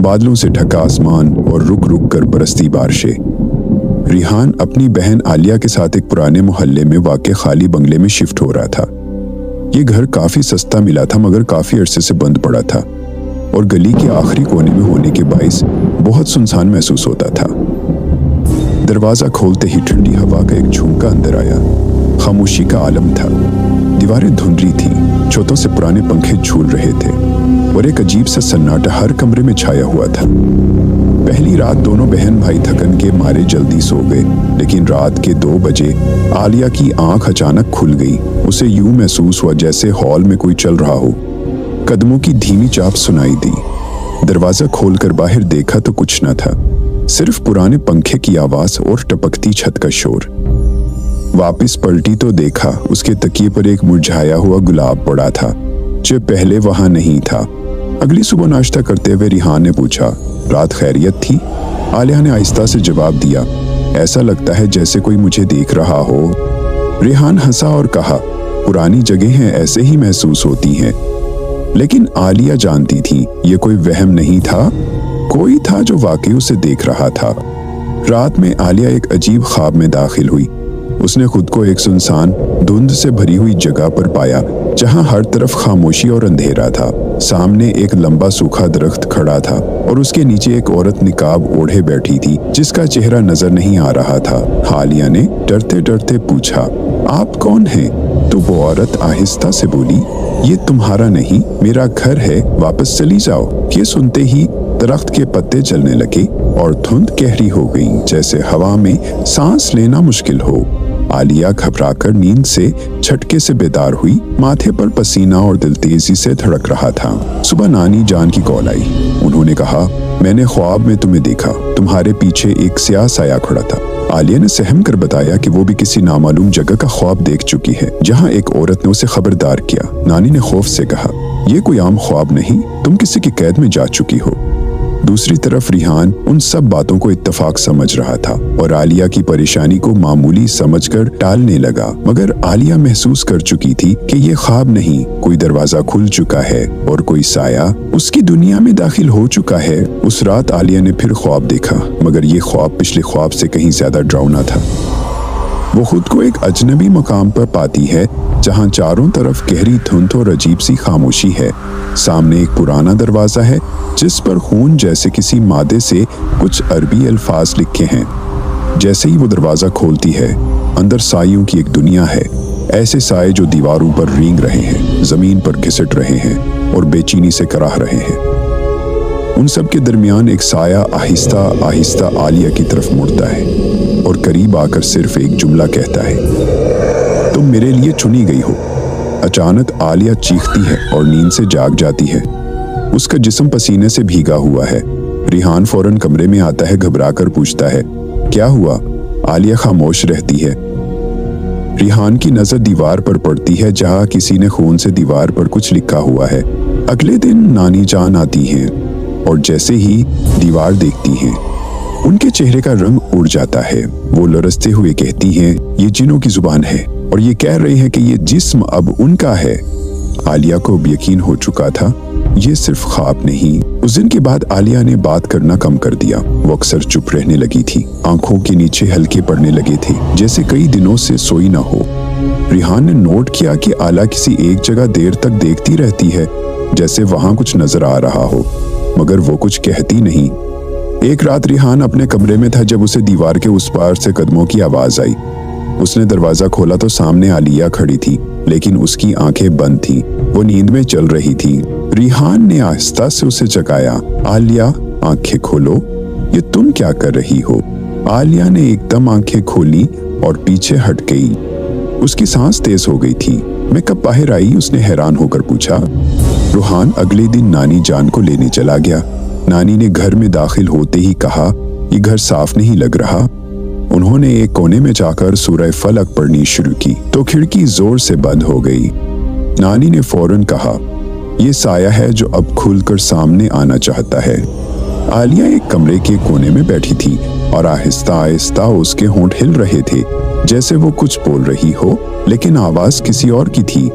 बादलों से ढका आसमान और रुक रुक कर बरसती बारिशें। रिहान अपनी बहन आलिया के साथ एक पुराने मोहल्ले में वाक़े खाली बंगले में शिफ्ट हो रहा था। ये घर काफी सस्ता मिला था मगर काफी अरसे से बंद पड़ा था और गली के आखिरी कोने में होने के बाइस बहुत सुनसान महसूस होता था। दरवाजा खोलते ही ठंडी हवा का एक झोंका अंदर आया। खामोशी का आलम था। दीवारें धुंधली थी, छतों से पुराने पंखे झूल रहे थे और एक अजीब सा सन्नाटा हर कमरे में छाया हुआ था। पहली रात दोनों बहन भाई थकन के मारे जल्दी सो गए, लेकिन रात के 2 बजे आलिया की आंख अचानक खुल गई। उसे यूं महसूस हुआ जैसे हॉल में कोई चल रहा हो। कदमों की धीमी चाप सुनाई दी। दरवाजा खोलकर बाहर देखा तो कुछ न था, सिर्फ पुराने पंखे की आवाज और टपकती छत का शोर। वापस पलटी तो देखा उसके तकिए पर एक मुरझाया हुआ गुलाब पड़ा था जो पहले वहां नहीं था। अगली सुबह नाश्ता करते हुए रिहान ने पूछा, रात खैरियत थी? आलिया ने आहिस्ता से जवाब दिया, ऐसा लगता है जैसे कोई मुझे देख रहा हो। रिहान हंसा और कहा, पुरानी जगहें ऐसे ही महसूस होती हैं। लेकिन आलिया जानती थी ये कोई वहम नहीं था, कोई था जो वाकई उसे देख रहा था। रात में आलिया एक अजीब ख्वाब में दाखिल हुई। उसने खुद को एक सुनसान धुंध से भरी हुई जगह पर पाया जहां हर तरफ खामोशी और अंधेरा था। सामने एक लंबा सूखा दरख्त खड़ा था और उसके नीचे एक औरत निकाब ओढ़े बैठी थी जिसका चेहरा नजर नहीं आ रहा था। आलिया ने डरते डरते पूछा, आप कौन हैं? तो वो औरत आहिस्ता से बोली, ये तुम्हारा नहीं, मेरा घर है, वापस चली जाओ। ये सुनते ही दरख्त के पत्ते जलने लगे और धुंध गहरी हो गई, जैसे हवा में सांस लेना मुश्किल हो। आलिया घबराकर नींद से झटके से बेदार हुई। माथे पर पसीना और दिल तेजी से धड़क रहा था। सुबह नानी जान की कॉल आई। उन्होंने कहा, मैंने ख्वाब में तुम्हें देखा, तुम्हारे पीछे एक स्याह साया खड़ा था। आलिया ने सहम कर बताया कि वो भी किसी नामालूम जगह का ख्वाब देख चुकी है जहां एक औरत ने उसे खबरदार किया। नानी ने खौफ से कहा, ये कोई आम ख्वाब नहीं, तुम किसी की कैद में जा चुकी हो। दूसरी तरफ रिहान उन सब बातों को इत्तेफाक समझ रहा था और आलिया की परेशानी को मामूली समझकर टालने लगा। मगर आलिया महसूस कर चुकी थी कि ये ख्वाब नहीं, कोई दरवाजा खुल चुका है और कोई साया उसकी दुनिया में दाखिल हो चुका है। उस रात आलिया ने फिर ख्वाब देखा, मगर ये ख्वाब पिछले ख्वाब से कहीं ज्यादा डरावना था। वो खुद को एक अजनबी मकाम पर पाती है जहां चारों तरफ गहरी धुंध और अजीब सी खामोशी है। सामने एक पुराना दरवाजा है जिस पर खून जैसे किसी मादे से कुछ अरबी अल्फाज लिखे हैं। जैसे ही वो दरवाजा खोलती है, अंदर सायों की एक दुनिया है। ऐसे साए जो दीवारों पर रेंग रहे हैं, जमीन पर घिसट रहे हैं और बेचैनी से कराह रहे हैं। उन सब के दरमियान एक साया आहिस्ता आहिस्ता आलिया की तरफ मुड़ता है और करीब आकर सिर्फ एक जुमला कहता है, तुम मेरे लिए चुनी गई हो। अचानक आलिया चीखती है और नींद से जाग जाती है। उसका जिस्म पसीने से भीगा हुआ है। रिहान फौरन कमरे में आता है, घबराकर पूछता है, क्या हुआ? आलिया खामोश रहती है। रिहान की नजर दीवार पर पड़ती है जहां किसी ने खून से दीवार पर कुछ लिखा हुआ है। अगले दिन नानी जान आती हैं और जैसे ही दीवार देखती हैं, उनके चेहरे का रंग उड़ जाता है। वो लरसते हुए कहती हैं, ये जिन्नों की जुबान है और ये कह रही है कि ये जिस्म अब उनका है। आलिया को अब यकीन हो चुका था ये सिर्फ ख्वाब नहीं। उस दिन के बाद आलिया ने बात करना कम कर दिया। वो अक्सर चुप रहने लगी थी। आंखों के नीचे हल्के पड़ने लगे थे जैसे कई दिनों से सोई ना हो। रिहान ने नोट किया कि आलिया किसी एक जगह देर तक देखती रहती है, जैसे वहां कुछ नजर आ रहा हो, मगर वो कुछ कहती नहीं। एक रात रिहान अपने कमरे में था जब उसे दीवार के उस पार से कदमों की आवाज आई। उसने दरवाजा खोला तो सामने आलिया खड़ी थी, लेकिन उसकी आंखें बंद थीं। वो नींद में चल रही थी। रिहान ने आहिस्ता से उसे जगाया। आलिया, आंखें खोलो, ये तुम क्या कर रही हो? आलिया ने एकदम आंखें खोली और पीछे हट गई। उसकी सांस तेज हो गई थी। मैं कब बाहर आई? उसने हैरान होकर पूछा। रिहान अगले दिन नानी जान को लेने चला गया। नानी ने घर में दाखिल होते ही कहा, ये घर साफ नहीं लग रहा। उन्होंने एक कोने में जाकर सूरह फलक पढ़नी शुरू की तो खिड़की जोर से बंद हो गई। नानी ने फौरन कहा, ये साया है जो अब खुलकर सामने आना चाहता है। आलिया एक कमरे के कोने में बैठी थी और आहिस्ता आहिस्ता उसके होंठ हिल रहे थे, जैसे वो कुछ बोल रही हो, लेकिन आवाज किसी और की थी।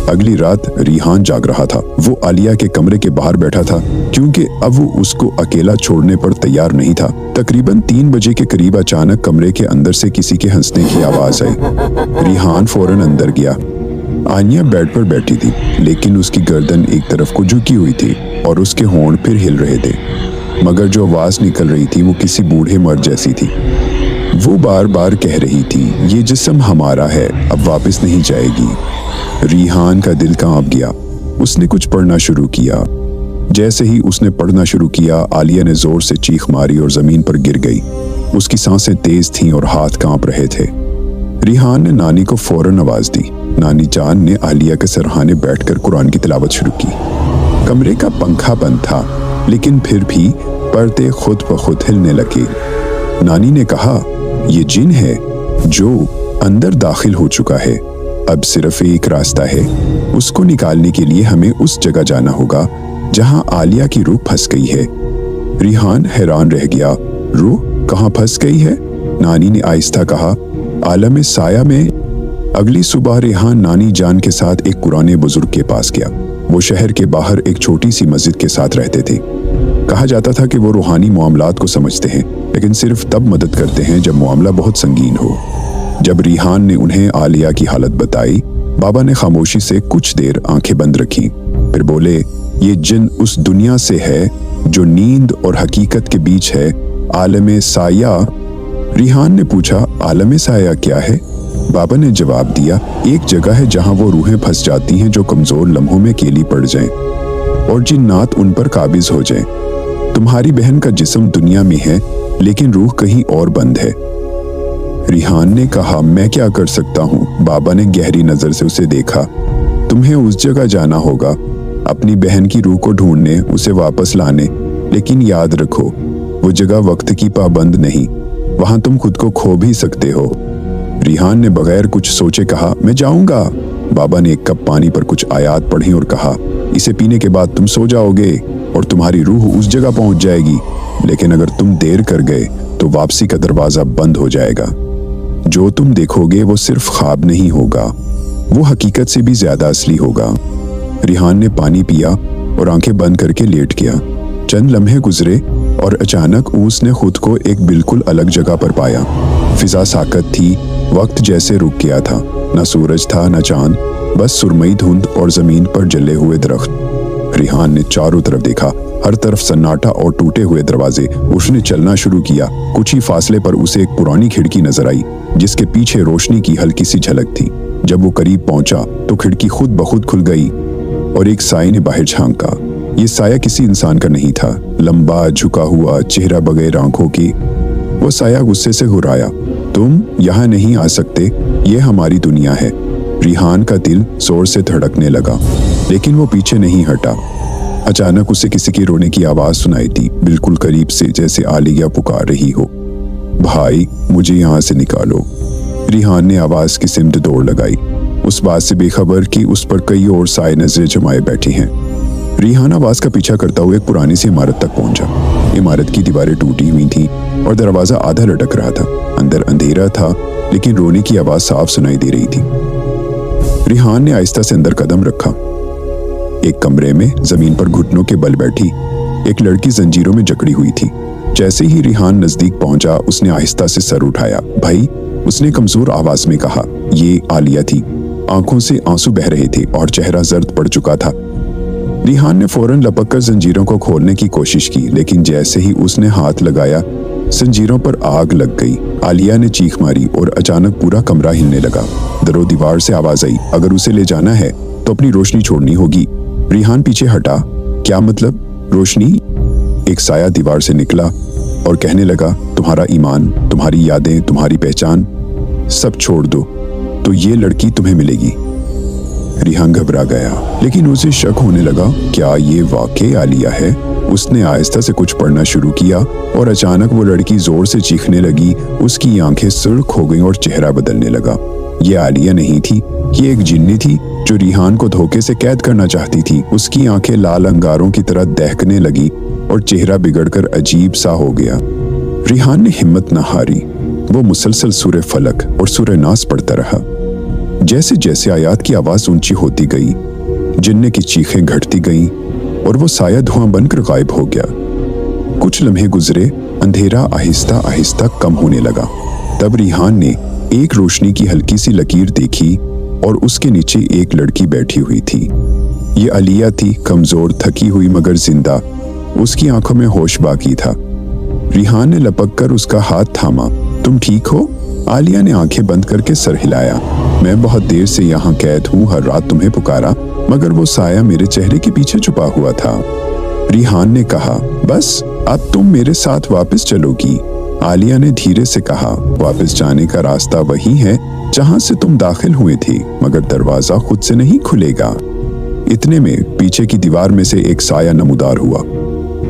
अगली रात रिहान जाग रहा था। वो आलिया के कमरे के बाहर बैठा था क्योंकि अब वो उसको अकेला छोड़ने पर तैयार नहीं था। तकरीबन 3 बजे के करीब अचानक कमरे के अंदर से किसी के हंसने की आवाज आई। रिहान फौरन अंदर गया। आलिया बेड पर बैठी थी, लेकिन उसकी गर्दन एक तरफ को झुकी हुई थी और उसके होंठ फिर हिल रहे थे, मगर जो आवाज निकल रही थी वो किसी बूढ़े मर्द जैसी थी। वो बार बार कह रही थी, ये जिस्म हमारा है, अब वापस नहीं जाएगी। रिहान का दिल कांप गया। उसने कुछ पढ़ना शुरू किया। जैसे ही उसने पढ़ना शुरू किया, आलिया ने जोर से चीख मारी और जमीन पर गिर गई। उसकी सांसें तेज थीं और हाथ कांप रहे थे। रिहान ने नानी को फौरन आवाज दी। नानी जान ने आलिया के सरहाने बैठकर कुरान की तिलावत शुरू की। कमरे का पंखा बंद था, लेकिन फिर भी पर्दे खुद ब खुद हिलने लगे। नानी ने कहा, ये जिन है जो अंदर दाखिल हो चुका है। अब सिर्फ एक रास्ता है, उसको निकालने के लिए हमें उस जगह जाना होगा जहां आलिया की रूह फंस गई है। रिहान हैरान रह गया। रूह कहां फंस गई है? नानी ने आहिस्ता कहा, आलम साया में। अगली सुबह रिहान नानी जान के साथ एक पुराने बुजुर्ग के पास गया। वो शहर के बाहर एक छोटी सी मस्जिद के साथ रहते थे। कहा जाता था कि वो रूहानी मामलात को समझते हैं, लेकिन सिर्फ तब मदद करते हैं जब मामला बहुत संगीन हो। जब रिहान ने उन्हें आलिया की हालत बताई, बाबा ने खामोशी से कुछ देर आंखें बंद रखी, फिर बोले, ये जिन उस दुनिया से है जो नींद और हकीकत के बीच है, आलम साया। रिहान ने पूछा, आलम साया क्या है? बाबा ने जवाब दिया, एक जगह है जहां वो रूहें फंस जाती हैं जो कमजोर लम्हों में केली पड़ जाएं और जिन्नात उन पर काबिज हो जाएं। तुम्हारी बहन का जिस्म दुनिया में है, लेकिन रूह कहीं और बंद है। रिहान ने कहा, मैं क्या कर सकता हूँ? बाबा ने गहरी नजर से उसे देखा। तुम्हें उस जगह जाना होगा, अपनी बहन की रूह को ढूंढने, उसे वापस लाने, लेकिन याद रखो, वो जगह वक्त की पाबंद नहीं, वहां तुम खुद को खो भी सकते हो। रिहान ने बगैर कुछ सोचे कहा, मैं जाऊंगा। बाबा ने एक कप पानी पर कुछ आयात पढ़ी और कहा, इसे पीने के बाद तुम सो जाओगे और तुम्हारी रूह उस जगह पहुंच जाएगी, लेकिन अगर तुम देर कर गए तो वापसी का दरवाजा बंद हो जाएगा। जो तुम देखोगे वो सिर्फ ख्वाब नहीं होगा, वो हकीकत से भी ज्यादा असली होगा। रिहान ने पानी पिया और आंखें बंद करके लेट गया। चंद लम्हे गुजरे और अचानक उसने खुद को एक बिल्कुल अलग जगह पर पाया। फिजा साकत थी, वक्त जैसे रुक गया था, न सूरज था न चांद, बस सुरमई धुंध और जमीन पर जले हुए दरख्त। रिहान ने चारों तरफ देखा, हर तरफ सन्नाटा और टूटे हुए दरवाजे। उसने चलना शुरू किया। कुछ ही फासले पर उसे एक पुरानी खिड़की नजर आई, जिसके पीछे रोशनी की हल्की सी झलक थी। जब वो करीब पहुंचा तो खिड़की खुद ब खुद खुल गई और एक साये ने बाहर झांका। ये साया किसी इंसान का नहीं था, लंबा झुका हुआ, चेहरा बगैर आंखों की। वो साया गुस्से से घुराया, तुम यहाँ नहीं आ सकते, ये हमारी दुनिया है। रिहान का दिल जोर से धड़कने लगा, लेकिन वो पीछे नहीं हटा। अचानक उसे किसी की रोने की आवाज सुनाई दी, बिल्कुल करीब से, जैसे आलिया पुकार रही हो। भाई, मुझे यहाँ से निकालो। रिहान ने आवाज की सिमत दौड़ लगाई, उस बात से बेखबर कि उस पर कई और साए नजरें जमाए बैठी हैं। रिहान आवाज का पीछा करता हुआ एक पुरानी सी इमारत तक पहुंचा। इमारत की दीवारें टूटी हुई थीं और दरवाजा आधा लटक रहा था। अंदर अंधेरा था, लेकिन रोने की आवाज साफ सुनाई दे रही थी। रिहान ने आहिस्ता से अंदर कदम रखा। एक कमरे में जमीन पर घुटनों के बल बैठी एक लड़की जंजीरों में जकड़ी हुई थी। जैसे ही रिहान नजदीक पहुंचा, उसने आहिस्ता से सर उठाया। भाई, उसने कमजोर आवाज में कहा। ये आलिया थी। आंखों से आंसू बह रहे थे और चेहरा जर्द पड़ चुका था। रिहान ने फौरन लपककर जंजीरों को खोलने की कोशिश की, लेकिन जैसे ही उसने हाथ लगाया, जंजीरों पर आग लग गई। आलिया ने चीख मारी और अचानक पूरा कमरा हिलने लगा। दरो दीवार से आवाज आई, अगर उसे ले जाना है तो अपनी रोशनी छोड़नी होगी। रिहान पीछे हटा। क्या मतलब? रोशनी? एक साया दीवार से निकला और कहने लगा, तुम्हारा ईमान, तुम्हारी यादें, तुम्हारी पहचान, सब छोड़ दो तो ये लड़की तुम्हें मिलेगी। रिहान घबरा गया, लेकिन उसे शक होने लगा, क्या ये वाकई आलिया है? उसने आहिस्ता से कुछ पढ़ना शुरू किया और अचानक वो लड़की जोर से चीखने लगी। उसकी आंखें सुर्ख हो गईं और चेहरा बदलने लगा। ये आलिया नहीं थी, ये एक जिन्नी थी जो रिहान को धोखे से कैद करना चाहती थी। उसकी आंखें लाल अंगारों की तरह दहकने लगी और चेहरा बिगड़कर अजीब सा हो गया। रिहान ने हिम्मत न हारी। वो मुसलसल सूरह फलक और सूरह नास पढ़ता रहा। जैसे जैसे आयात की आवाज ऊंची होती गई, जिन्ने की चीखें घटती गईं और वो साया धुआं बनकर गायब हो गया। कुछ लम्हे गुजरे, अंधेरा आहिस्ता आहिस्ता कम होने लगा। तब रिहान ने एक रोशनी की हल्की सी लकीर देखी और उसके नीचे एक लड़की बैठी हुई थी। ये आलिया थी, कमजोर, थकी हुई मगर जिंदा। उसकी आंखों में होश बाकी था। रिहान ने लपक कर उसका हाथ थामा। तुम ठीक हो? आलिया ने आंखें बंद करके सर हिलाया। मैं बहुत देर से यहाँ कैद हूँ, हर रात तुम्हें पुकारा, मगर वो साया मेरे चेहरे के पीछे छुपा हुआ था। रिहान ने कहा, बस अब तुम मेरे साथ वापस चलोगी। आलिया ने धीरे से कहा, वापस जाने का रास्ता वही है जहाँ से तुम दाखिल हुए थे, मगर दरवाजा खुद से नहीं खुलेगा। इतने में पीछे की दीवार में से एक साया नमूदार हुआ।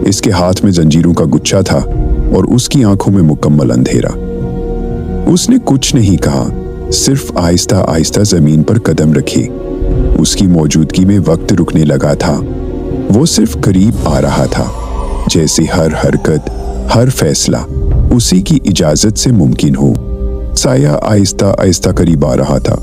इसके हाथ में जंजीरों का गुच्छा था और उसकी आंखों में मुकम्मल अंधेरा। उसने कुछ नहीं कहा, सिर्फ आहिस्ता आहिस्ता जमीन पर कदम रखे। उसकी मौजूदगी में वक्त रुकने लगा था। वो सिर्फ करीब आ रहा था, जैसे हर हरकत, हर फैसला उसी की इजाजत से मुमकिन हो। साया आहिस्ता आहिस्ता करीब आ रहा था।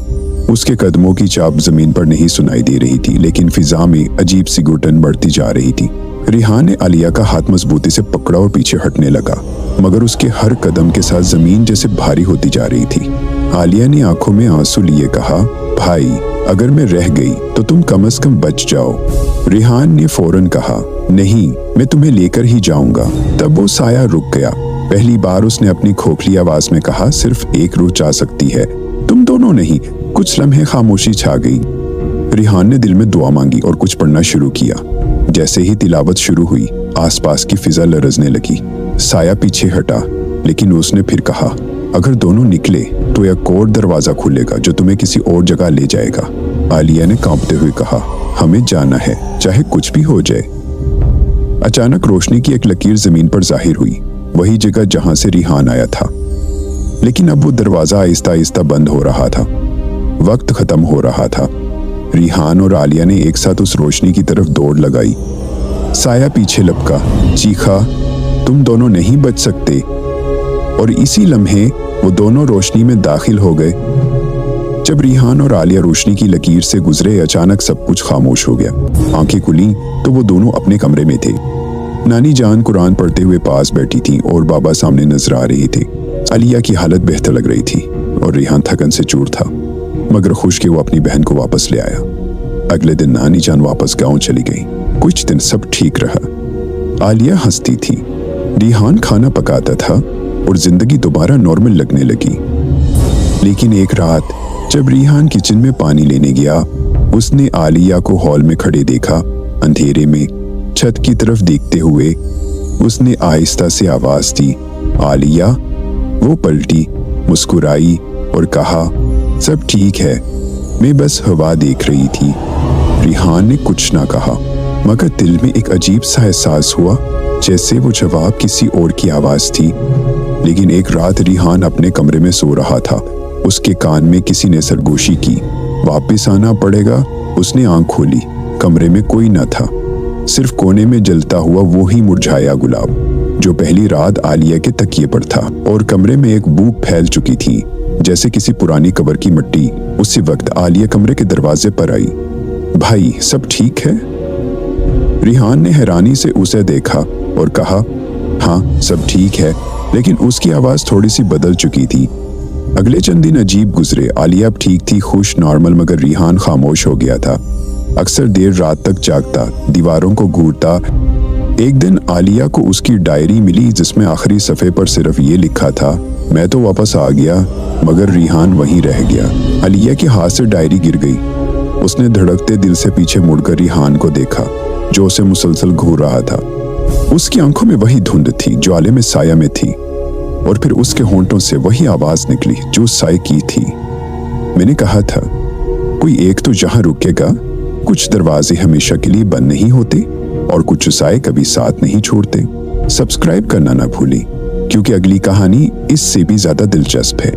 उसके कदमों की चाप जमीन पर नहीं सुनाई दे रही थी, लेकिन फिजा में अजीब सी घुटन बढ़ती जा रही थी। रिहान ने आलिया का हाथ मजबूती से पकड़ा और पीछे हटने लगा, मगर उसके हर कदम के साथ जमीन जैसे भारी होती जा रही थी। आलिया ने आंखों में आंसू लिए कहा, भाई अगर मैं रह गई तो तुम कम से कम बच जाओ। रिहान ने फौरन कहा, नहीं, मैं तुम्हें लेकर ही जाऊंगा। तब वो साया रुक गया। पहली बार उसने अपनी खोखली आवाज में कहा, सिर्फ एक रूह जा सकती है, तुम दोनों नहीं। कुछ लम्हे खामोशी छा गई। रिहान ने दिल में दुआ मांगी और कुछ पढ़ना शुरू किया। जैसे ही तिलावत शुरू हुई, आसपास की फिजा लरजने लगी। साया पीछे हटा, लेकिन उसने फिर कहा, अगर दोनों निकले तो एक और दरवाजा खुलेगा जो तुम्हें किसी और जगह ले जाएगा। आलिया ने कांपते हुए कहा, हमें जाना है, चाहे कुछ भी हो जाए। अचानक रोशनी की एक लकीर जमीन पर जाहिर हुई, वही जगह जहां से रिहान आया था। लेकिन अब वो दरवाजा आहिस्ता आहिस्ता बंद हो रहा था। वक्त खत्म हो रहा था। रिहान और आलिया ने एक साथ उस रोशनी की तरफ दौड़ लगाई। साया पीछे लपका, चीखा, तुम दोनों नहीं बच सकते। और इसी लम्हे वो दोनों रोशनी में दाखिल हो गए। जब रिहान और आलिया रोशनी की लकीर से गुजरे, अचानक सब कुछ खामोश हो गया। आंखें खुली तो वो दोनों अपने कमरे में थे। नानी जान कुरान पढ़ते हुए पास बैठी थी और बाबा सामने नजर आ रहे थे। आलिया की हालत बेहतर लग रही थी और रिहान थकन से चूर था, मगर खुश कि वो अपनी बहन को वापस ले आया। अगले दिन नानी जान वापस गांव चली गई। कुछ दिन सब ठीक रहा। आलिया हंसती थी, रिहान खाना पकाता था और जिंदगी दोबारा नॉर्मल लगने लगी। लेकिन एक रात जब रिहान किचन में पानी लेने गया, उसने आलिया को हॉल में खड़े देखा। अंधेरे में छत की तरफ देखते हुए उसने आहिस्ता से आवाज दी, आलिया। वो पलटी, मुस्कुराई और कहा, सब ठीक है, मैं बस हवा देख रही थी। रिहान ने कुछ ना कहा, मगर दिल में एक अजीब सा एहसास हुआ, जैसे वो जवाब किसी और की आवाज थी। लेकिन एक रात रिहान अपने कमरे में सो रहा था। उसके कान में किसी ने सरगोशी की, वापस आना पड़ेगा। उसने आंख खोली, कमरे में कोई न था, सिर्फ कोने में जलता हुआ वो ही मुरझाया गुलाब जो पहली रात आलिया के तकिए पर था। और कमरे में एक बू फैल चुकी थी, जैसे किसी पुरानी कब्र की मिट्टी। उसी वक्त आलिया कमरे के दरवाजे पर आई। भाई सब ठीक है? रिहान ने हैरानी से उसे देखा और कहा, हाँ सब ठीक है। लेकिन उसकी आवाज थोड़ी सी बदल चुकी थी। अगले चंद दिन अजीब गुजरे। आलिया अब ठीक थी, खुश, नॉर्मल, मगर रिहान खामोश हो गया था। अक्सर देर रात तक जागता, दीवारों को घूरता। एक दिन आलिया को उसकी डायरी मिली, जिसमें आखिरी सफ़े पर सिर्फ ये लिखा था, मैं तो वापस आ गया मगर रिहान वहीं रह गया। आलिया के हाथ से डायरी गिर गई। उसने धड़कते दिल से पीछे मुड़कर रिहान को देखा, जो उसे मुसलसल घूर रहा था। उसकी आंखों में वही धुंध थी जो आले में साया में थी, और फिर उसके होंठों से वही आवाज निकली जो साय की थी। मैंने कहा था, कोई एक तो जहां रुकेगा। कुछ दरवाजे हमेशा के लिए बंद नहीं होते और कुछ साए कभी साथ नहीं छोड़ते। सब्सक्राइब करना ना भूलें, क्योंकि अगली कहानी इससे भी ज्यादा दिलचस्प है।